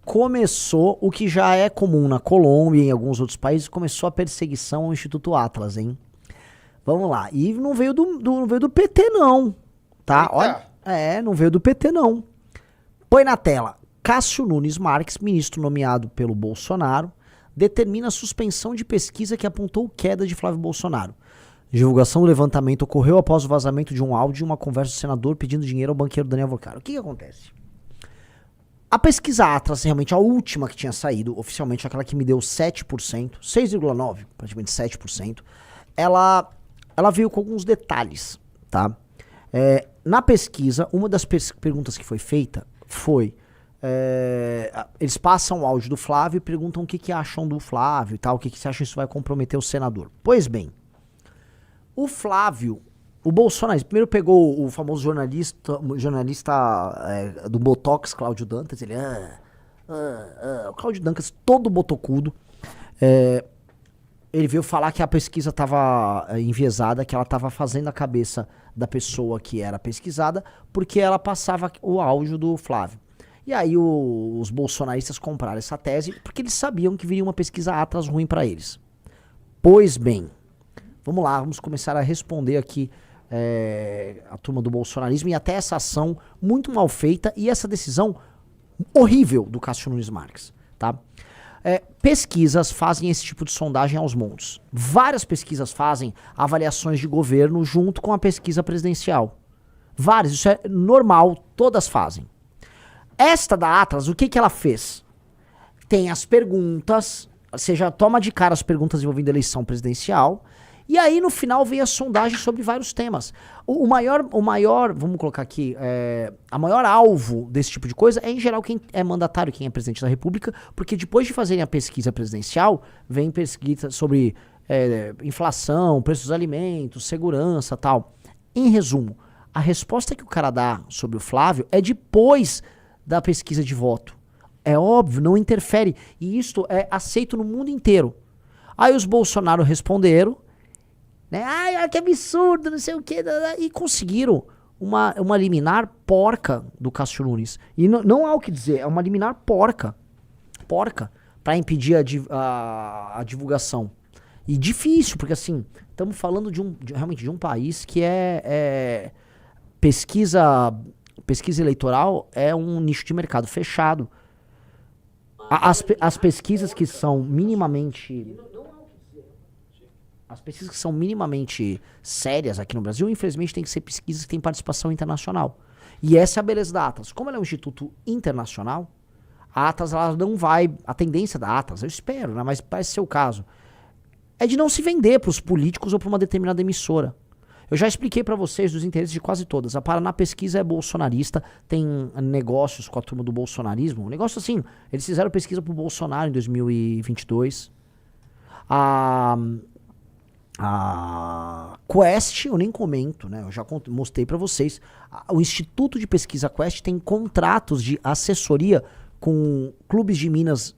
começou o que já é comum na Colômbia e em alguns outros países, começou a perseguição ao Instituto Atlas, hein? Vamos lá. E não veio do PT, não. Tá? Eita. Olha. Não veio do PT, não. Põe na tela. Cássio Nunes Marques, ministro nomeado pelo Bolsonaro, determina a suspensão de pesquisa que apontou queda de Flávio Bolsonaro. Divulgação do levantamento ocorreu após o vazamento de um áudio e uma conversa do senador pedindo dinheiro ao banqueiro Daniel Volcaro. O que acontece? A pesquisa Atlas, realmente a última que tinha saído, oficialmente aquela que me deu 7%, 6,9%, praticamente 7%, ela veio com alguns detalhes, tá? Na pesquisa, uma das perguntas que foi feita foi... eles passam o áudio do Flávio e perguntam o que acham do Flávio e tal, o que você acha que isso vai comprometer o senador. Pois bem, o Flávio, o Bolsonaro, primeiro pegou o famoso jornalista do Botox, Cláudio Dantas, ele, o Cláudio Dantas, todo botocudo, ele veio falar que a pesquisa estava enviesada, que ela estava fazendo a cabeça da pessoa que era pesquisada, porque ela passava o áudio do Flávio. E aí os bolsonaristas compraram essa tese, porque eles sabiam que viria uma pesquisa Atlas ruim para eles. Pois bem, vamos lá, vamos começar a responder aqui a turma do bolsonarismo e até essa ação muito mal feita e essa decisão horrível do Cássio Nunes Marques, tá? Pesquisas fazem esse tipo de sondagem aos montes. Várias pesquisas fazem avaliações de governo junto com a pesquisa presidencial. Várias, isso é normal, todas fazem. Esta da Atlas, o que ela fez? Tem as perguntas, ou seja, toma de cara as perguntas envolvendo eleição presidencial, e aí no final vem a sondagem sobre vários temas. O maior, vamos colocar aqui, a maior alvo desse tipo de coisa é em geral quem é mandatário, quem é presidente da república, porque depois de fazerem a pesquisa presidencial, vem pesquisa sobre inflação, preços dos alimentos, segurança, tal. Em resumo, a resposta que o cara dá sobre o Flávio é depois da pesquisa de voto. É óbvio, não interfere. E isto é aceito no mundo inteiro. Aí os Bolsonaro responderam, né? Ai, que absurdo, não sei o que. E conseguiram uma liminar porca do Cássio Nunes. E não há o que dizer, é uma liminar porca. Porca. Pra impedir a divulgação. E difícil, porque assim, estamos falando realmente de um país que pesquisa eleitoral é um nicho de mercado fechado. As pesquisas que são minimamente... As pesquisas que são minimamente sérias aqui no Brasil, infelizmente, tem que ser pesquisas que têm participação internacional. E essa é a beleza da Atlas. Como ela é um instituto internacional, a Atlas ela não vai... A tendência da Atlas, eu espero, né, mas parece ser o caso, é de não se vender para os políticos ou para uma determinada emissora. Eu já expliquei para vocês dos interesses de quase todas. A Paraná Pesquisa é bolsonarista, tem negócios com a turma do bolsonarismo. Um negócio assim, eles fizeram pesquisa pro Bolsonaro em 2022. A Quest, eu nem comento, né? Eu já mostrei para vocês. O Instituto de Pesquisa Quest tem contratos de assessoria com clubes de Minas,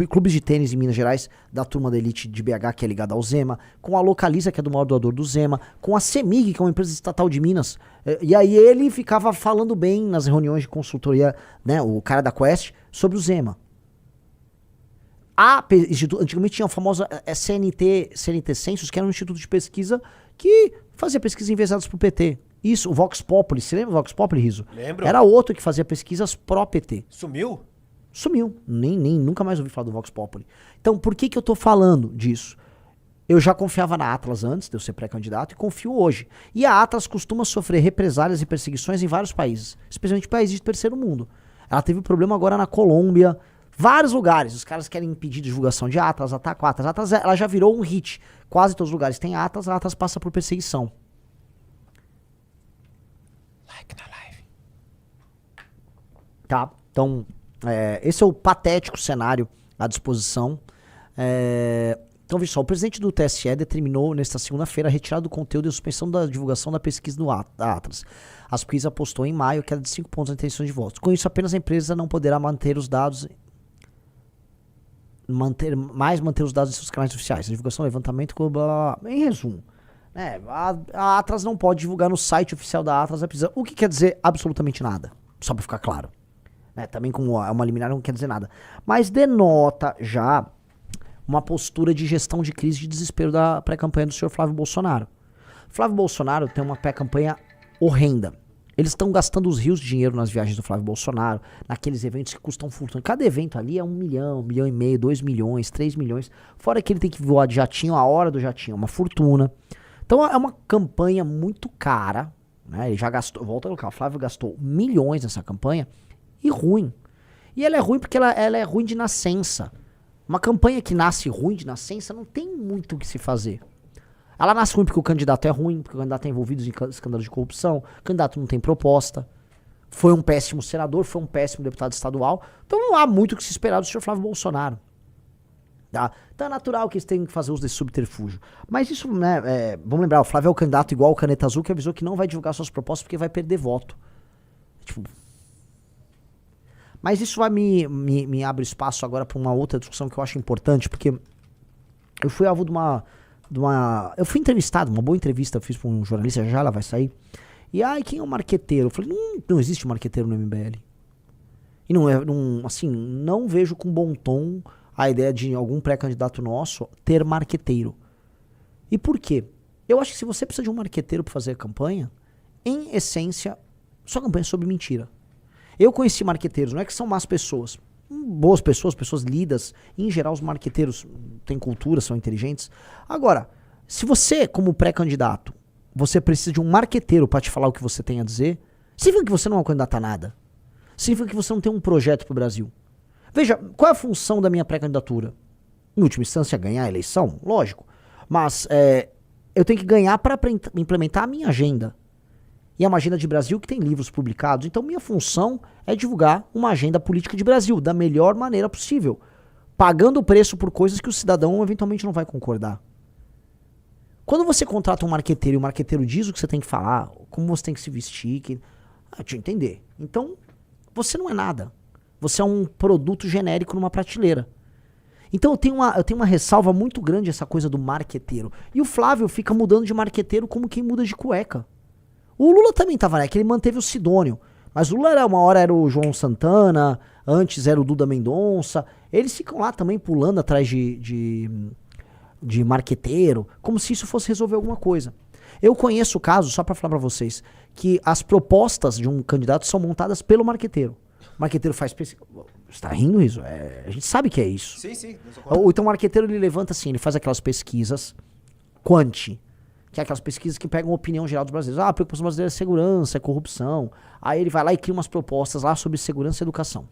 clubes de tênis em Minas Gerais, da turma da elite de BH, que é ligada ao Zema, com a Localiza, que é do maior doador do Zema, com a CEMIG, que é uma empresa estatal de Minas. E aí ele ficava falando bem nas reuniões de consultoria, né, o cara da Quest, sobre o Zema. Antigamente tinha a famosa CNT Census, que era um instituto de pesquisa que fazia pesquisas enviesadas pro PT. Isso, o Vox Populi, você lembra o Vox Populi, Riso? Lembro. Era outro que fazia pesquisas pró-PT. Sumiu? Sumiu. Nunca mais ouvi falar do Vox Populi. Então, por que eu tô falando disso? Eu já confiava na Atlas antes de eu ser pré-candidato e confio hoje. E a Atlas costuma sofrer represálias e perseguições em vários países, especialmente países de terceiro mundo. Ela teve problema agora na Colômbia, vários lugares. Os caras querem impedir divulgação de Atlas, atacam Atlas. Atlas ela já virou um hit. Quase todos os lugares tem Atlas, a Atlas passa por perseguição. Like na live. Tá? Então, esse é o patético cenário à disposição. Então, veja só, o presidente do TSE determinou nesta segunda-feira a retirada do conteúdo e a suspensão da divulgação da pesquisa da Atlas. A pesquisa apostou em maio queda de 5 pontos na intenção de votos. Com isso, apenas a empresa não poderá manter os dados manter os dados em seus canais oficiais. A divulgação, levantamento, blá, blá, blá. Em resumo, a Atlas não pode divulgar no site oficial da Atlas a pesquisa, o que quer dizer absolutamente nada, só pra ficar claro. né? Também como é uma liminar não quer dizer nada. Mas denota já uma postura de gestão de crise e de desespero da pré-campanha do senhor Flávio Bolsonaro. Flávio Bolsonaro tem uma pré-campanha horrenda. Eles estão gastando os rios de dinheiro nas viagens do Flávio Bolsonaro, naqueles eventos que custam fortuna. Cada evento ali é 1 milhão, 1,5 milhão, 2 milhões, 3 milhões. Fora que ele tem que voar de jatinho, a hora do jatinho é uma fortuna. Então é uma campanha muito cara, né? Ele já gastou, volta a colocar, o Flávio gastou milhões nessa campanha e ruim. E ela é ruim porque ela é ruim de nascença. Uma campanha que nasce ruim de nascença não tem muito o que se fazer. Ela nasce ruim porque o candidato é ruim, porque o candidato é envolvido em escândalos de corrupção, o candidato não tem proposta, foi um péssimo senador, foi um péssimo deputado estadual, então não há muito o que se esperar do senhor Flávio Bolsonaro. Tá? Então é natural que eles tenham que fazer uso desse subterfúgio. Mas isso, né, vamos lembrar, o Flávio é o candidato igual o Caneta Azul que avisou que não vai divulgar suas propostas porque vai perder voto. Tipo... Mas isso vai me abre espaço agora para uma outra discussão que eu acho importante, porque eu fui alvo de uma eu fui entrevistado, uma boa entrevista eu fiz para um jornalista, já ela vai sair. E quem é o marqueteiro? Eu falei, não existe marqueteiro no MBL. E não vejo com bom tom a ideia de algum pré-candidato nosso ter marqueteiro. E por quê? Eu acho que se você precisa de um marqueteiro para fazer a campanha, em essência, sua campanha é sobre mentira. Eu conheci marqueteiros, não é que são más pessoas, boas pessoas, pessoas lidas. Em geral, os marqueteiros têm cultura, são inteligentes. Agora, se você, como pré-candidato, você precisa de um marqueteiro para te falar o que você tem a dizer, significa que você não é um candidato a nada. Significa que você não tem um projeto para o Brasil. Veja, qual é a função da minha pré-candidatura? Em última instância, ganhar a eleição? Lógico. Mas eu tenho que ganhar para implementar a minha agenda. E é uma agenda de Brasil que tem livros publicados. Então minha função é divulgar uma agenda política de Brasil da melhor maneira possível. Pagando o preço por coisas que o cidadão eventualmente não vai concordar. Quando você contrata um marqueteiro e o marqueteiro diz o que você tem que falar, como você tem que se vestir, deixa eu entender. Então você não é nada. Você é um produto genérico numa prateleira. Então eu tenho uma ressalva muito grande essa coisa do marqueteiro. E o Flávio fica mudando de marqueteiro como quem muda de cueca. O Lula também tava, né? Que ele manteve o Sidônio. Mas o Lula uma hora era o João Santana, antes era o Duda Mendonça. Eles ficam lá também pulando atrás de marqueteiro, como se isso fosse resolver alguma coisa. Eu conheço o caso, só pra falar pra vocês, que as propostas de um candidato são montadas pelo marqueteiro. O marqueteiro faz pesquisa. Você tá rindo isso? A gente sabe que é isso. Sim. Então o marqueteiro ele levanta assim, ele faz aquelas pesquisas quanti. Que é aquelas pesquisas que pegam a opinião geral dos brasileiros. A preocupação brasileira é segurança, é corrupção. Aí ele vai lá e cria umas propostas lá sobre segurança e educação.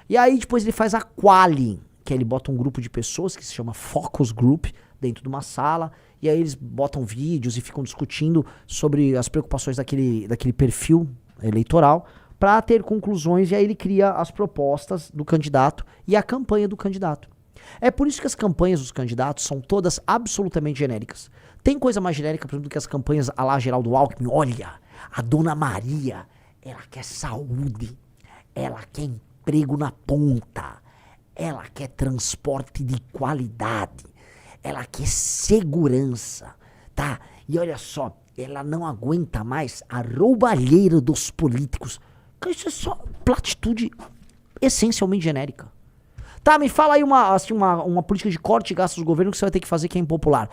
E aí depois ele faz a quali, que aí ele bota um grupo de pessoas que se chama Focus Group dentro de uma sala. E aí eles botam vídeos e ficam discutindo sobre as preocupações daquele perfil eleitoral para ter conclusões. E aí ele cria as propostas do candidato e a campanha do candidato. É por isso que as campanhas dos candidatos são todas absolutamente genéricas. Tem coisa mais genérica, por exemplo, do que as campanhas à la Geraldo Alckmin. Olha, a Dona Maria, ela quer saúde, ela quer emprego na ponta, ela quer transporte de qualidade, ela quer segurança, tá? E olha só, ela não aguenta mais a roubalheira dos políticos. Isso é só platitude essencialmente genérica. Tá, me fala aí uma política de corte de gastos do governo que você vai ter que fazer que é impopular.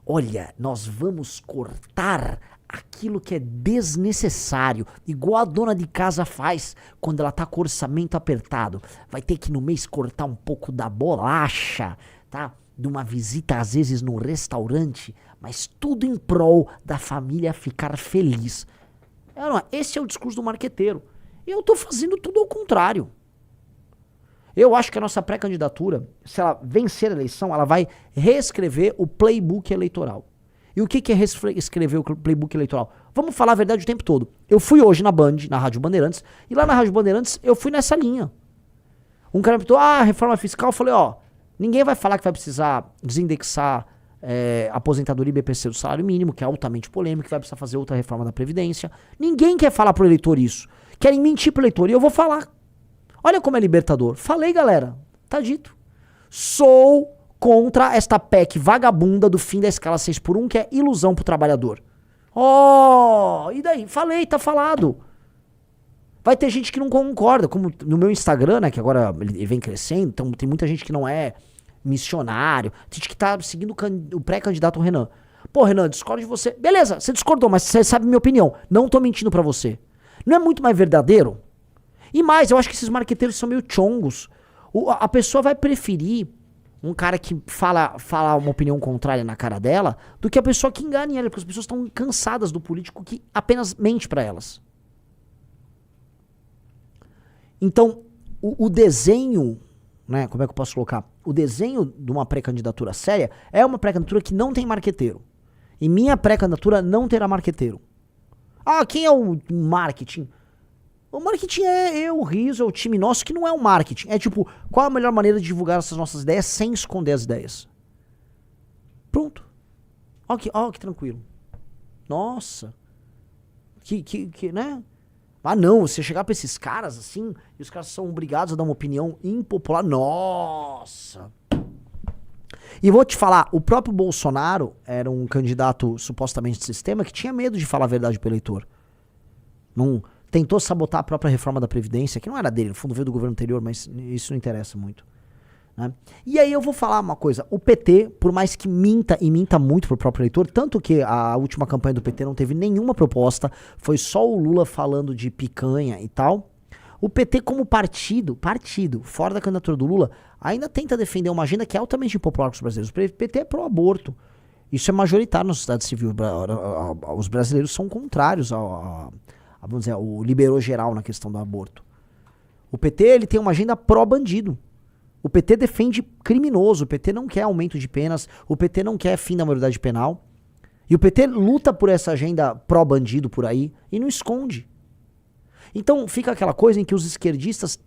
Olha, nós vamos cortar aquilo que é desnecessário, igual a dona de casa faz quando ela tá com o orçamento apertado. Vai ter que no mês cortar um pouco da bolacha, tá? De uma visita às vezes no restaurante, mas tudo em prol da família ficar feliz. Esse é o discurso do marqueteiro. Eu tô fazendo tudo ao contrário. Eu acho que a nossa pré-candidatura, se ela vencer a eleição, ela vai reescrever o playbook eleitoral. E o que é reescrever o playbook eleitoral? Vamos falar a verdade o tempo todo. Eu fui hoje na Band, na Rádio Bandeirantes, e lá na Rádio Bandeirantes eu fui nessa linha. Um cara me perguntou, reforma fiscal, eu falei, ninguém vai falar que vai precisar desindexar aposentadoria e BPC do salário mínimo, que é altamente polêmico, que vai precisar fazer outra reforma da Previdência. Ninguém quer falar pro eleitor isso. Querem mentir pro eleitor, e eu vou falar. Olha como é libertador. Falei, galera. Tá dito. Sou contra esta PEC vagabunda do fim da escala 6x1, que é ilusão pro trabalhador. E daí? Falei, tá falado. Vai ter gente que não concorda, como no meu Instagram, né, que agora ele vem crescendo, então tem muita gente que não é missionário, tem gente que tá seguindo o pré-candidato Renan. Pô, Renan, discordo de você. Beleza, você discordou, mas você sabe minha opinião. Não tô mentindo pra você. Não é muito mais verdadeiro? E mais, eu acho que esses marqueteiros são meio chongos. A pessoa vai preferir um cara que fala uma opinião contrária na cara dela do que a pessoa que engane ela, porque as pessoas estão cansadas do político que apenas mente pra elas. Então, o desenho, né, como é que eu posso colocar? O desenho de uma pré-candidatura séria é uma pré-candidatura que não tem marqueteiro. E minha pré-candidatura não terá marqueteiro. Ah, quem é o marketing? O marketing é eu, o Riso, é o time nosso, que não é o marketing. É tipo, qual a melhor maneira de divulgar essas nossas ideias sem esconder as ideias? Pronto. Ó que tranquilo. Nossa. Né? Ah, não, você chegar pra esses caras assim, e os caras são obrigados a dar uma opinião impopular. Nossa. E vou te falar, o próprio Bolsonaro era um candidato supostamente de sistema que tinha medo de falar a verdade pro eleitor. Não tentou sabotar a própria reforma da Previdência, que não era dele, no fundo veio do governo anterior, mas isso não interessa muito. Né? E aí eu vou falar uma coisa, o PT, por mais que minta e minta muito pro próprio eleitor, tanto que a última campanha do PT não teve nenhuma proposta, foi só o Lula falando de picanha e tal, o PT como partido, fora da candidatura do Lula, ainda tenta defender uma agenda que é altamente impopular com os brasileiros. O PT é pró-aborto, isso é majoritário na sociedade civil, os brasileiros são contrários vamos dizer, o liberou geral na questão do aborto. O PT, ele tem uma agenda pró-bandido. O PT defende criminoso, o PT não quer aumento de penas, o PT não quer fim da maioridade penal. E o PT luta por essa agenda pró-bandido por aí e não esconde. Então fica aquela coisa em que os esquerdistas,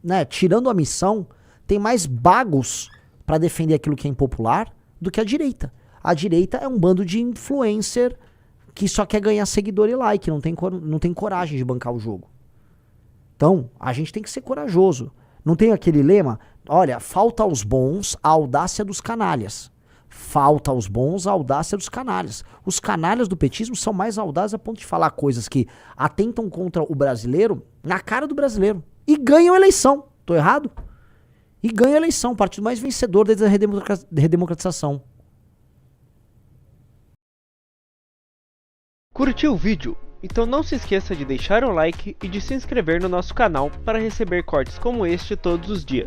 né, tirando a missão, tem mais bagos para defender aquilo que é impopular do que a direita. A direita é um bando de influencer que só quer ganhar seguidor e like, não tem coragem de bancar o jogo. Então, a gente tem que ser corajoso. Não tem aquele lema, olha, falta aos bons a audácia dos canalhas. Falta aos bons a audácia dos canalhas. Os canalhas do petismo são mais audazes a ponto de falar coisas que atentam contra o brasileiro na cara do brasileiro. E ganham a eleição. Tô errado? E ganham a eleição, o partido mais vencedor desde a redemocratização. Curtiu o vídeo? Então não se esqueça de deixar um like e de se inscrever no nosso canal para receber cortes como este todos os dias.